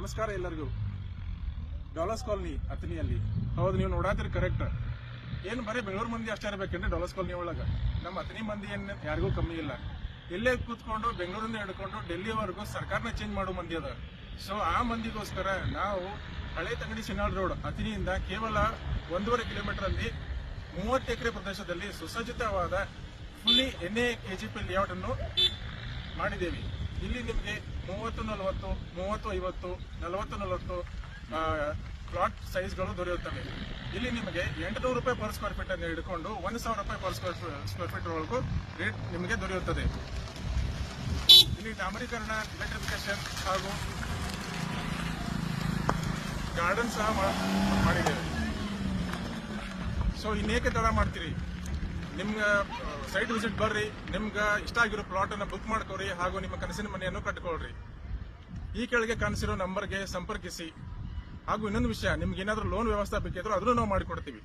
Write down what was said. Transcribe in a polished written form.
ನಮಸ್ಕಾರ ಎಲ್ಲರಿಗೂ. Dollars colony ಅಥಣಿಯಲ್ಲಿ ಹೌದು, ನೀವು ನೋಡಾತಿರಿ ಕರೆಕ್ಟ್. ಏನು ಬರೀ ಬೆಂಗಳೂರು ಮಂದಿ ಅಷ್ಟೇ ಇರಬೇಕೇನ್ರಿ ಡಾಲರ್ಸ್ ಕಾಲನಿ ಒಳಗೆ? ನಮ್ಮ ಅಥಣಿ ಮಂದಿ ಏನು ಯಾರಿಗೂ ಕಮ್ಮಿ ಇಲ್ಲ. ಎಲ್ಲೇ ಕೂತ್ಕೊಂಡು ಬೆಂಗಳೂರಿಂದ ಹಿಡ್ಕೊಂಡು ಡೆಲ್ಲಿವರೆಗೂ ಸರ್ಕಾರನ ಚೇಂಜ್ ಮಾಡೋ ಮಂದಿ ಅದ. ಸೊ ಆ ಮಂದಿಗೋಸ್ಕರ ನಾವು ಹಳೆ ತಂಗಡಿ ಶಿನಾಳ್ ರೋಡ್ ಅಥಣಿಯಿಂದ ಕೇವಲ 1.5 ಕಿಲೋಮೀಟರ್ ಅಲ್ಲಿ 30 ಎಕರೆ ಪ್ರದೇಶದಲ್ಲಿ ಸುಸಜ್ಜಿತವಾದ ಫುಲ್ಲಿ NAKGP ಲೇಔಟ್ ಅನ್ನು ಮಾಡಿದ್ದೇವೆ. ಇಲ್ಲಿ ನಿಮಗೆ 30-40, 30-50, 40-40 ಪ್ಲಾಟ್ ಸೈಜ್ಗಳು ದೊರೆಯುತ್ತವೆ. ಇಲ್ಲಿ ನಿಮಗೆ 800 ರೂಪಾಯಿ ಪರ್ ಸ್ಕ್ವೇರ್ ಫೀಟ್ ಅನ್ನು ಹಿಡ್ಕೊಂಡು 1,000 ರೂಪಾಯಿ ಪರ್ ಸ್ಕ್ವೇರ್ ಫೀಟ್ ವರೆಗೂ ರೇಟ್ ನಿಮಗೆ ದೊರೆಯುತ್ತದೆ. ಇಲ್ಲಿ ಡಾಮರೀಕರಣ, ಎಲೆಕ್ಟ್ರಿಫಿಕೇಶನ್ ಹಾಗೂ ಗಾರ್ಡನ್ ಸಹ ಮಾಡಿದ್ದೇವೆ. ಸೊ ಇನ್ನೇಕೆ ತಡ ಮಾಡ್ತೀರಿ? ನಿಮ್ಗೆ ಸೈಟ್ ವಿಸಿಟ್ ಬರ್ರಿ, ನಿಮ್ಗೆ ಇಷ್ಟ ಆಗಿರೋ ಪ್ಲಾಟ್ ಅನ್ನು ಬುಕ್ ಮಾಡ್ಕೋರಿ ಹಾಗೂ ನಿಮ್ಮ ಕನಸಿನ ಮನೆಯನ್ನು ಕಟ್ಕೊಳ್ರಿ. ಈ ಕೆಳಗೆ ಕಾಣಿಸಿರೋ ನಂಬರ್ಗೆ ಸಂಪರ್ಕಿಸಿ. ಹಾಗೂ ಇನ್ನೊಂದು ವಿಷಯ, ನಿಮ್ಗೆ ಏನಾದರೂ ಲೋನ್ ವ್ಯವಸ್ಥೆ ಬೇಕಿದ್ರು ಅದನ್ನು ನಾವು ಮಾಡಿಕೊಡ್ತೀವಿ.